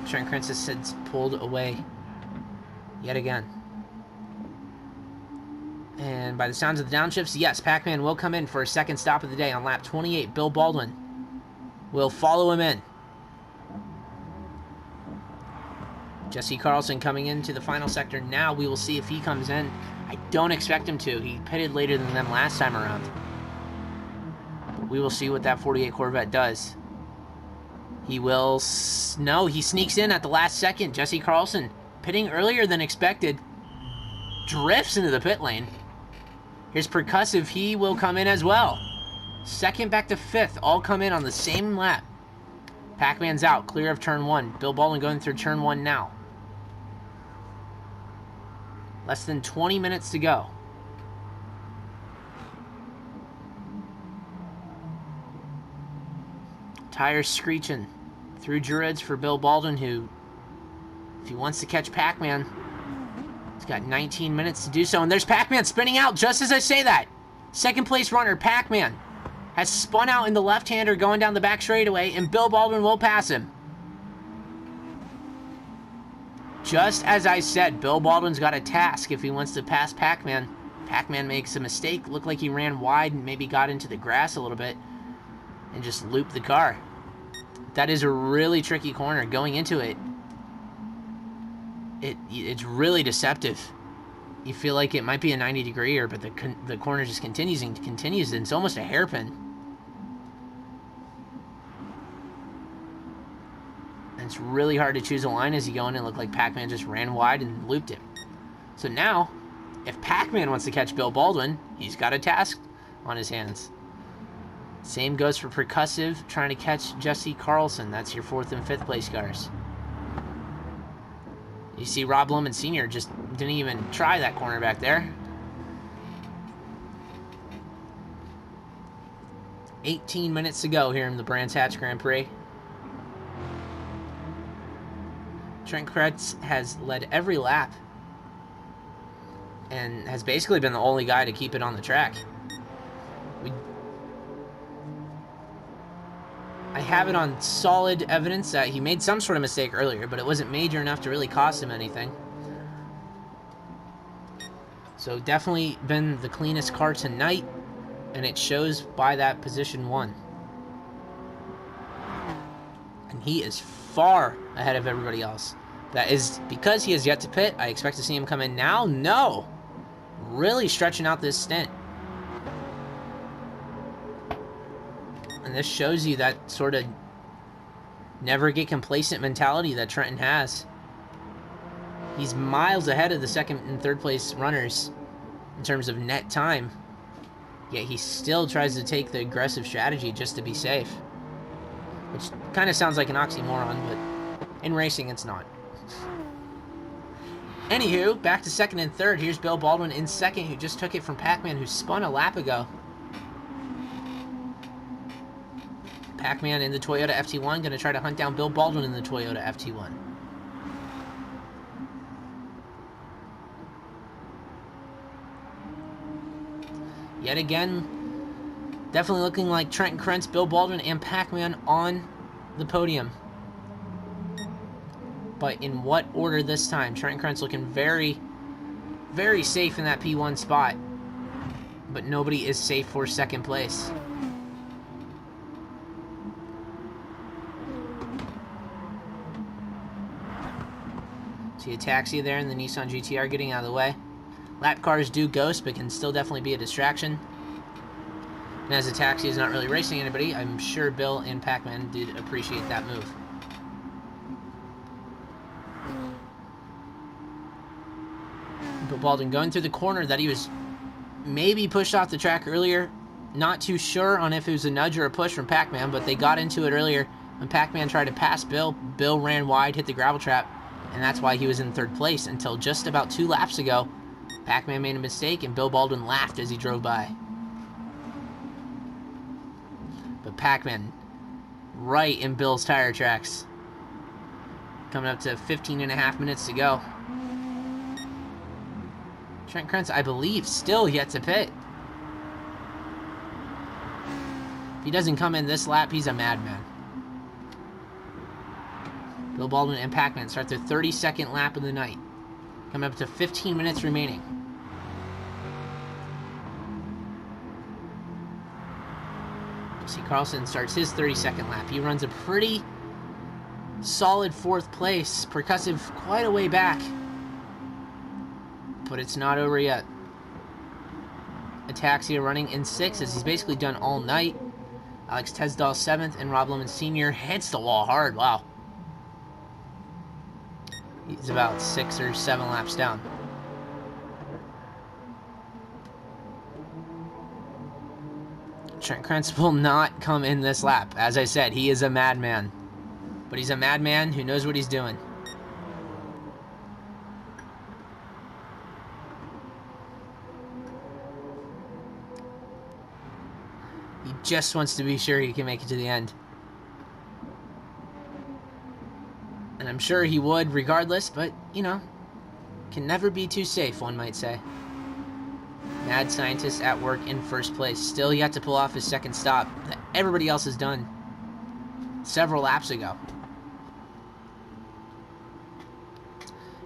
Trent Krentz has since pulled away yet again. And by the sounds of the downshifts, yes, Pacman will come in for a 2nd stop of the day on lap 28. Bill Baldwin will follow him in. Jesse Carlson coming into the final sector now. We will see if he comes in. I don't expect him to. He pitted later than them last time around. But we will see what that 48 Corvette does. He will... No, he sneaks in at the last second. Jesse Carlson, pitting earlier than expected, drifts into the pit lane. Here's Percussive. He will come in as well. 2nd back to 5th. All come in on the same lap. Pacman's out. Clear of turn 1. Bill Baldwin going through turn 1 now. Less than 20 minutes to go. Tires screeching through Druids for Bill Baldwin, who, if he wants to catch Pacman, he's got 19 minutes to do so. And there's Pacman spinning out just as I say that. 2nd place runner, Pacman, has spun out in the left-hander going down the back straightaway, and Bill Baldwin will pass him. Just as I said, Bill Baldwin's got a task if he wants to pass Pacman. Pacman makes a mistake. Looked like he ran wide and maybe got into the grass a little bit and just looped the car. That is a really tricky corner. Going into it, it's really deceptive. You feel like it might be a 90-degree, but the corner just continues and continues, and it's almost a hairpin. it's really hard to choose a line as you go in, and look like Pacman just ran wide and looped him. So now, if Pacman wants to catch Bill Baldwin, he's got a task on his hands. Same goes for Percussive trying to catch Jesse Carlson. That's your 4th and 5th place cars. You see Rob Lohman Sr. just didn't even try that corner back there. 18 minutes to go here in the Brands Hatch Grand Prix. Trent Kretz has led every lap and has basically been the only guy to keep it on the track. I have it on solid evidence that he made some sort of mistake earlier, but it wasn't major enough to really cost him anything. So definitely been the cleanest car tonight, and it shows by that position 1. And he is far ahead of everybody else. That is because he has yet to pit. I expect to see him come in now. No! Really stretching out this stint. And this shows you that sort of never get complacent mentality that Trenton has. He's miles ahead of the 2nd and 3rd place runners in terms of net time. Yet he still tries to take the aggressive strategy just to be safe. Which kind of sounds like an oxymoron, but in racing it's not. Anywho, back to 2nd and 3rd. Here's Bill Baldwin in 2nd, who just took it from Pacman, who spun a lap ago. Pacman in the Toyota FT1, going to try to hunt down Bill Baldwin in the Toyota FT1. Yet again, definitely looking like Trenton Krentz, Bill Baldwin, and Pacman on the podium. But in what order this time? Trenton Krentz looking very, very safe in that P1 spot. But nobody is safe for 2nd place. See a taxi there in the Nissan GTR getting out of the way. Lap cars do ghost, but can still definitely be a distraction. And as a taxi is not really racing anybody, I'm sure Bill and Pacman did appreciate that move. But Baldwin going through the corner that he was maybe pushed off the track earlier. Not too sure on if it was a nudge or a push from Pacman, but they got into it earlier. When Pacman tried to pass Bill, Bill ran wide, hit the gravel trap, and that's why he was in 3rd place until just about 2 laps ago. Pacman made a mistake, and Bill Baldwin laughed as he drove by. But Pacman right in Bill's tire tracks. Coming up to 15.5 minutes to go. Trent Krentz, I believe, still yet to pit. If he doesn't come in this lap, he's a madman. Bill Baldwin and Pacman start their 32nd lap of the night. Coming up to 15 minutes remaining. See, Carlson starts his 32nd lap. He runs a pretty solid 4th place. Percussive quite a way back. But it's not over yet. Ataxia running in 6th as he's basically done all night. Alex Tesdahl 7th, and Rob Lohman Sr. hits the wall hard. Wow. He's about 6 or 7 laps down. Trent Krentz will not come in this lap. As I said, he is a madman. But he's a madman who knows what he's doing. He just wants to be sure he can make it to the end. And I'm sure he would regardless, but, you know, can never be too safe, one might say. Mad scientist at work in 1st place. Still yet to pull off his 2nd stop that everybody else has done several laps ago.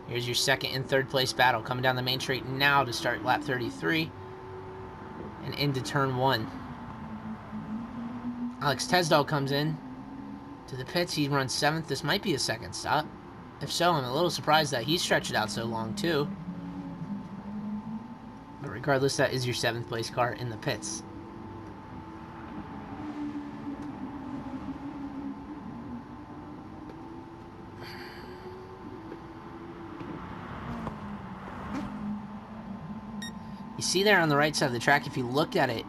Here's your 2nd and 3rd place battle coming down the main straight now to start lap 33 and into turn 1. Alex Tesdahl comes in to the pits. He runs 7th. This might be his 2nd stop. If so, I'm a little surprised that he stretched it out so long too. But regardless, that is your 7th place car in the pits. You see there on the right side of the track, if you looked at it,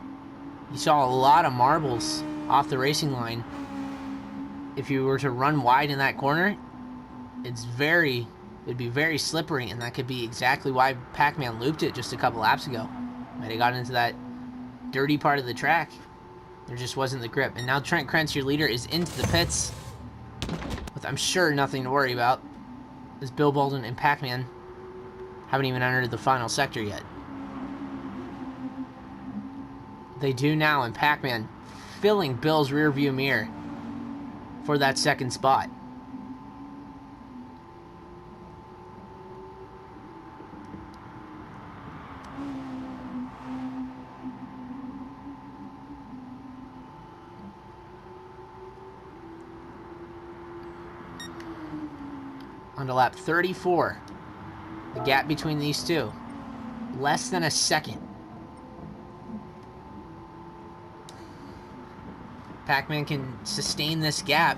you saw a lot of marbles off the racing line. If you were to run wide in that corner, it'd be very slippery, and that could be exactly why Pacman looped it just a couple laps ago. Might have got into that dirty part of the track. There just wasn't the grip. And now Trent Krentz, your leader, is into the pits with, I'm sure, nothing to worry about, as Bill Baldwin and Pacman haven't even entered the final sector yet. They do now, and Pacman filling Bill's rearview mirror for that second spot. On to lap 34. The gap between these two, less than a second. Pacman can sustain this gap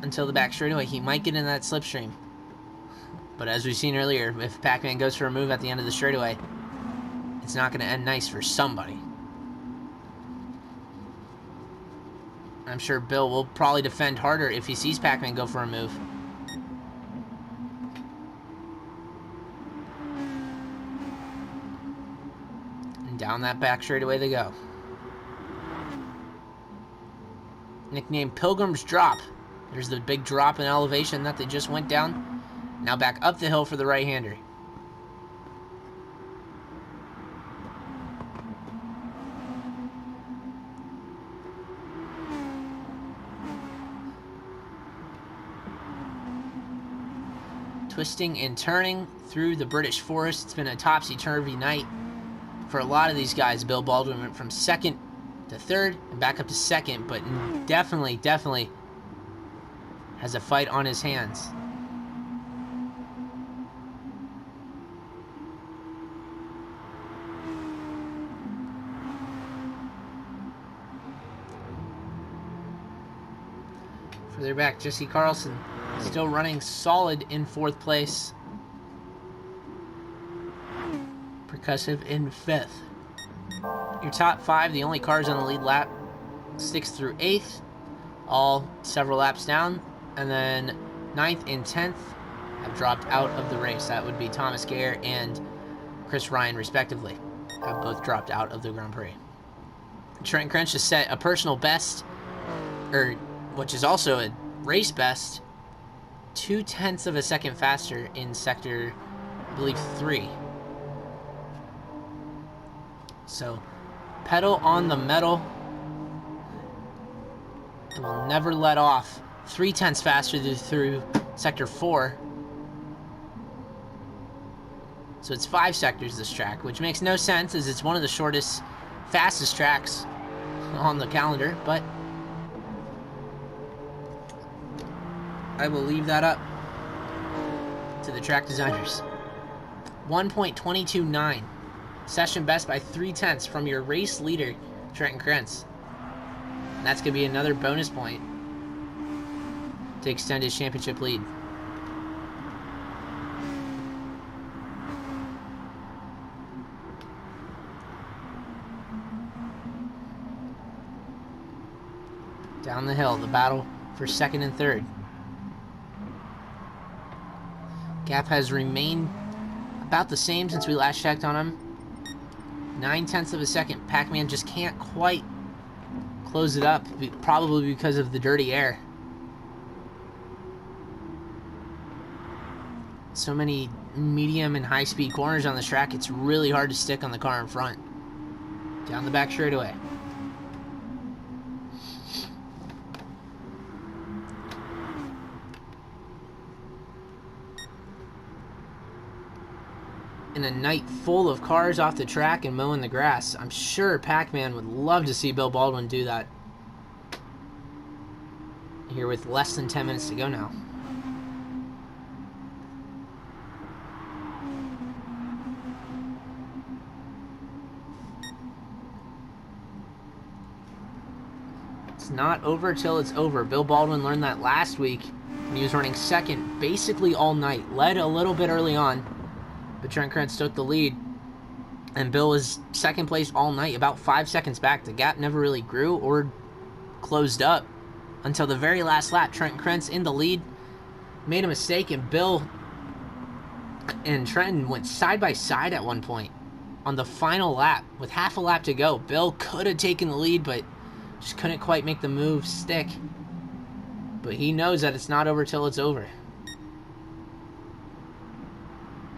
until the back straightaway. He might get in that slipstream. But as we've seen earlier, if Pacman goes for a move at the end of the straightaway, it's not going to end nice for somebody. I'm sure Bill will probably defend harder if he sees Pacman go for a move. And down that back straightaway they go. Nicknamed Pilgrim's Drop. There's the big drop in elevation that they just went down. Now back up the hill for the right-hander. Twisting and turning through the British forest. It's been a topsy-turvy night for a lot of these guys. Bill Baldwin went from second to third and back up to second, but definitely has a fight on his hands. Further back, Jesse Carlson still running solid in fourth place. Percussive in fifth. Your top five, the only cars on the lead lap, 6th through 8th, all several laps down. And then 9th and 10th have dropped out of the race. That would be Thomas Gare and Chris Ryan, respectively, have both dropped out of the Grand Prix. Trent Krentz has set a personal best, which is also a race best, 0.2 of a second faster in sector, I believe, 3. So, pedal on the metal, and will never let off. 0.3 faster through sector 4. So it's 5 sectors this track, which makes no sense as it's one of the shortest, fastest tracks on the calendar, but I will leave that up to the track designers. 1.229. Session best by 0.3 from your race leader, Trent Krentz. And that's going to be another bonus point to extend his championship lead. Down the hill, the battle for second and third. Gap has remained about the same since we last checked on him. 0.9 of a second. Pacman just can't quite close it up, probably because of the dirty air. So many medium and high speed corners on this track, it's really hard to stick on the car in front. Down the back straightaway. In a night full of cars off the track and mowing the grass, I'm sure Pacman would love to see Bill Baldwin do that. Here with less than 10 minutes to go now. It's not over till it's over. Bill Baldwin learned that last week when he was running second basically all night. Led a little bit early on, but Trent Krentz took the lead And Bill was second place all night, about 5 seconds back. The gap never really grew or closed up until the very last lap. Trent Krentz in the lead, made a mistake, and Bill and Trenton went side by side at one point on the final lap with half a lap to go. Bill could have taken the lead, but just couldn't quite make the move stick. But he knows that it's not over till it's over.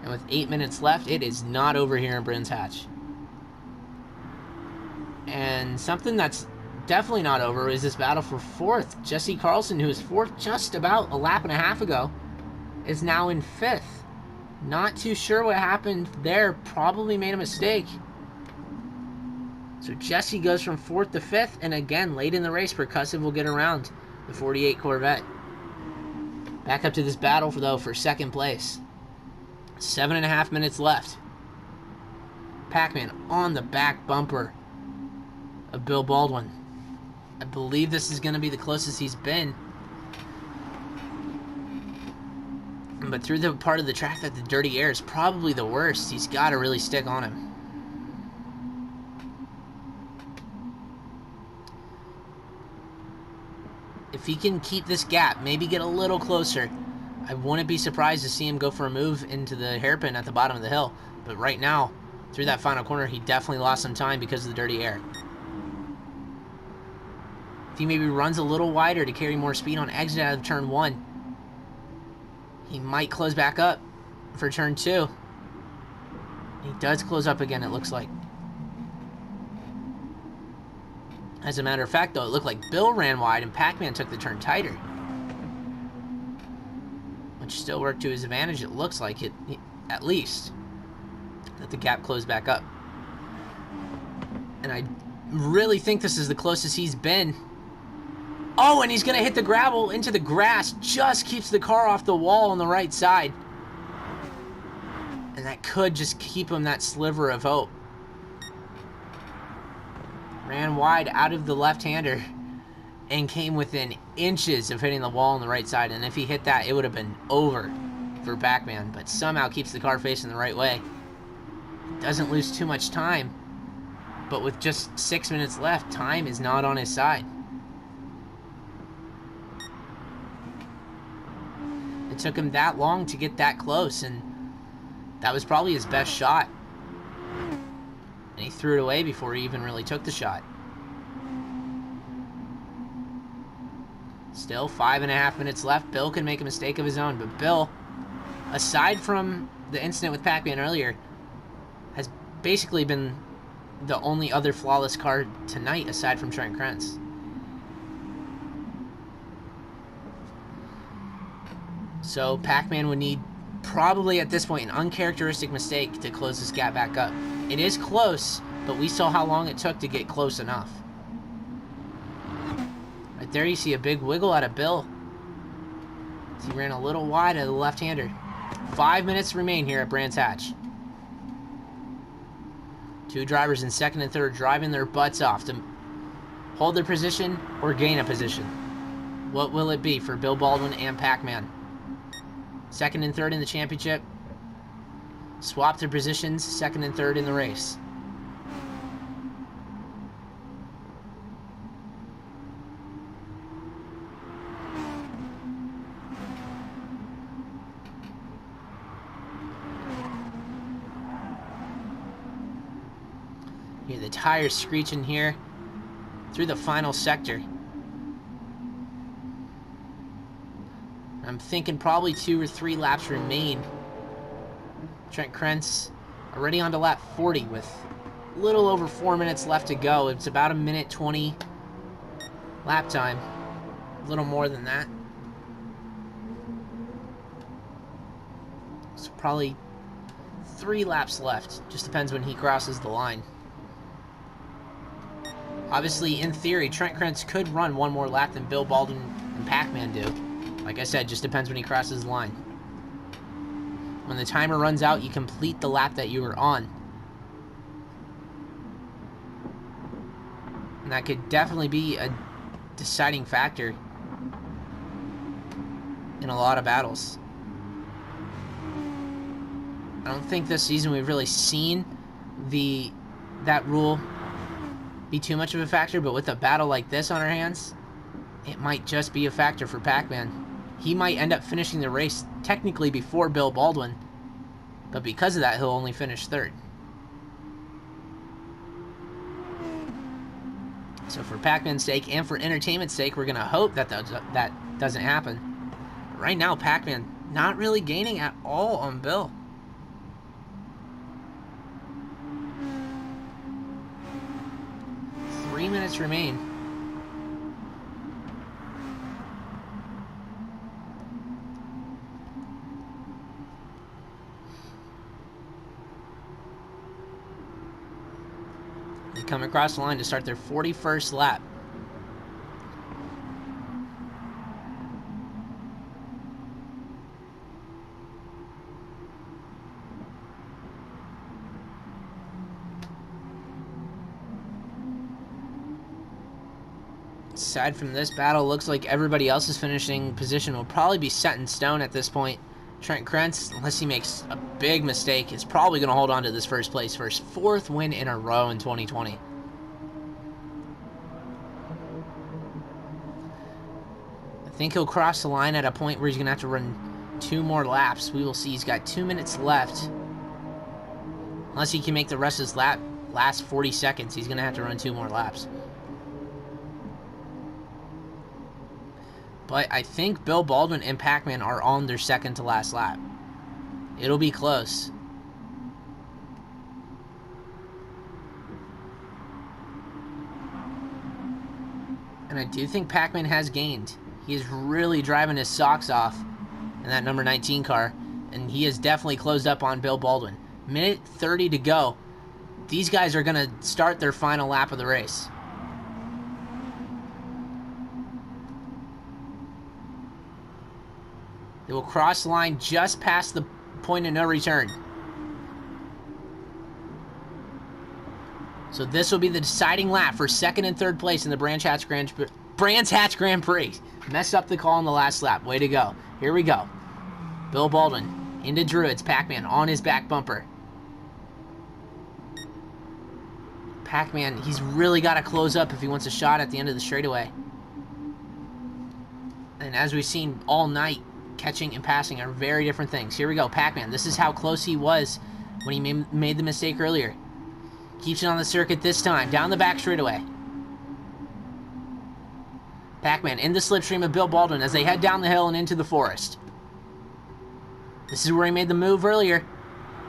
And with 8 minutes left, it is not over here in Brands Hatch. And something that's definitely not over is this battle for fourth. Jesse Carlson, who was fourth just about a lap and a half ago, is now in fifth. Not too sure what happened there. Probably made a mistake. So Jesse goes from fourth to fifth, and again, late in the race, Percussive will get around the 48 Corvette. Back up to this battle, though, for second place. 7.5 minutes left. Pacman on the back bumper of Bill Baldwin. I believe this is going to be the closest he's been. But through the part of the track that the dirty air is probably the worst, he's got to really stick on him. If he can keep this gap, maybe get a little closer, I wouldn't be surprised to see him go for a move into the hairpin at the bottom of the hill. But right now, through that final corner, he definitely lost some time because of the dirty air. If he maybe runs a little wider to carry more speed on exit out of turn 1, he might close back up for turn 2. He does close up again, it looks like. As a matter of fact, though, it looked like Bill ran wide and Pacman took the turn tighter, which still worked to his advantage. It looks like it, at least, that the gap closed back up. And I really think this is the closest he's been. Oh, and he's going to hit the gravel into the grass. Just keeps the car off the wall on the right side. And that could just keep him that sliver of hope. Ran wide out of the left-hander and came within inches of hitting the wall on the right side. And if he hit that, it would have been over for Pacman. But somehow keeps the car facing the right way. Doesn't lose too much time. But with just 6 minutes left, time is not on his side. It took him that long to get that close, and that was probably his best shot. And he threw it away before he even really took the shot. Still 5.5 minutes left. Bill can make a mistake of his own, but Bill, aside from the incident with Pacman earlier, has basically been the only other flawless car tonight aside from Trent Krentz. So Pacman would need, probably at this point, an uncharacteristic mistake to close this gap back up. It is close, but we saw how long it took to get close enough. Right there you see a big wiggle out of Bill. He ran a little wide of the left-hander. 5 minutes remain here at Brands Hatch. Two drivers in second and third driving their butts off to hold their position or gain a position. What will it be for Bill Baldwin and Pacman? Second and third in the championship. Swap their positions, second and third in the race. Hear the tires screeching here through the final sector. I'm thinking probably 2 or 3 laps remain. Trent Krentz already on to lap 40 with a little over 4 minutes left to go. It's about 1:20 lap time. A little more than that. So probably 3 laps left. Just depends when he crosses the line. Obviously, in theory, Trent Krentz could run 1 more lap than Bill Baldwin and Pacman do. Like I said, just depends when he crosses the line. When the timer runs out, you complete the lap that you were on. And that could definitely be a deciding factor in a lot of battles. I don't think this season we've really seen that rule be too much of a factor, but with a battle like this on our hands, it might just be a factor for Pacman. He might end up finishing the race technically before Bill Baldwin, but because of that, he'll only finish third. So for Pacman's sake and for entertainment's sake, we're going to hope that that doesn't happen. But right now, Pacman not really gaining at all on Bill. Three minutes remain. They come across the line to start their 41st lap. Aside from this battle, looks like everybody else's finishing position will probably be set in stone at this point. Trent Krentz, unless he makes a big mistake, is probably going to hold on to this first place for his fourth win in a row in 2020. I think he'll cross the line at a point where he's going to have to run 2 more laps. We will see. He's got 2 minutes left. Unless he can make the rest of his last 40 seconds, he's going to have to run 2 more laps. But I think Bill Baldwin and Pacman are on their second to last lap. It'll be close. And I do think Pacman has gained. He is really driving his socks off in that number 19 car. And he has definitely closed up on Bill Baldwin. Minute 30 to go. These guys are going to start their final lap of the race. They will cross the line just past the point of no return. So this will be the deciding lap for second and third place in the Brands Hatch Grand Prix. Messed up the call on the last lap. Way to go. Here we go. Bill Baldwin into Druids. Pacman on his back bumper. Pacman, he's really got to close up if he wants a shot at the end of the straightaway. And as we've seen all night, catching and passing are very different things. Here we go, Pacman. This is how close he was when he made the mistake earlier. Keeps it on the circuit this time, down the back straightaway. Pacman in the slipstream of Bill Baldwin as they head down the hill and into the forest. This is where he made the move earlier.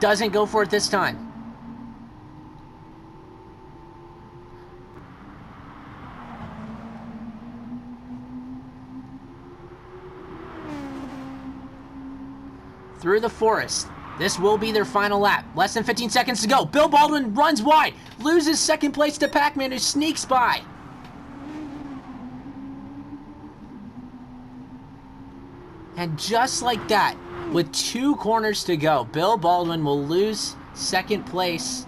Doesn't go for it this time. Through the forest. This will be their final lap. Less than 15 seconds to go. Bill Baldwin runs wide. Loses second place to Pacman, who sneaks by. And just like that, with 2 corners to go, Bill Baldwin will lose second place.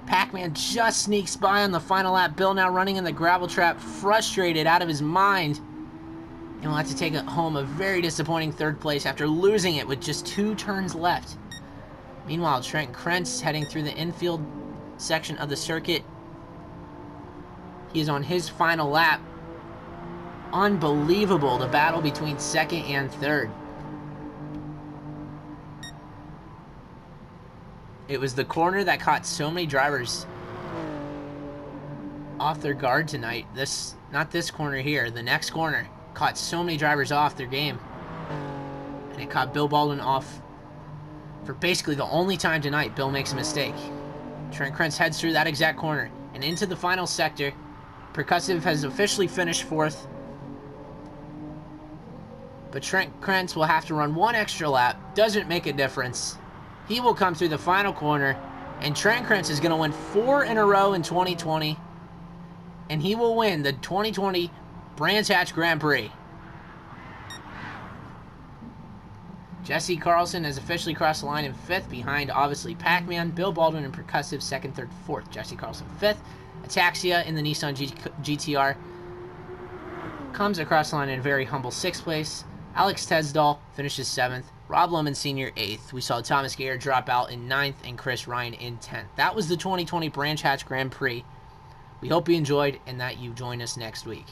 Pacman just sneaks by on the final lap. Bill now running in the gravel trap, frustrated out of his mind. And we'll have to take home a very disappointing third place after losing it with just 2 turns left. Meanwhile, Trent Krentz heading through the infield section of the circuit. He is on his final lap. Unbelievable, the battle between second and third. It was the corner that caught so many drivers off their guard tonight. Not this corner here, the next corner. Caught so many drivers off their game. And it caught Bill Baldwin off for basically the only time tonight Bill makes a mistake. Trent Krentz heads through that exact corner and into the final sector. Percussive has officially finished 4th. But Trent Krentz will have to run 1 extra lap. Doesn't make a difference. He will come through the final corner. And Trent Krentz is going to win 4 in a row in 2020. And he will win the 2020 Brands Hatch Grand Prix. Jesse Carlson has officially crossed the line in 5th behind, obviously, Pacman, Bill Baldwin, and Percussive 2nd, 3rd, 4th. Jesse Carlson 5th. Ataxia in the Nissan GTR comes across the line in a very humble 6th place. Alex Tesdall finishes 7th. Rob Lemon Sr. 8th. We saw Thomas Gayer drop out in 9th and Chris Ryan in 10th. That was the 2020 Branch Hatch Grand Prix. We hope you enjoyed and that you join us next week.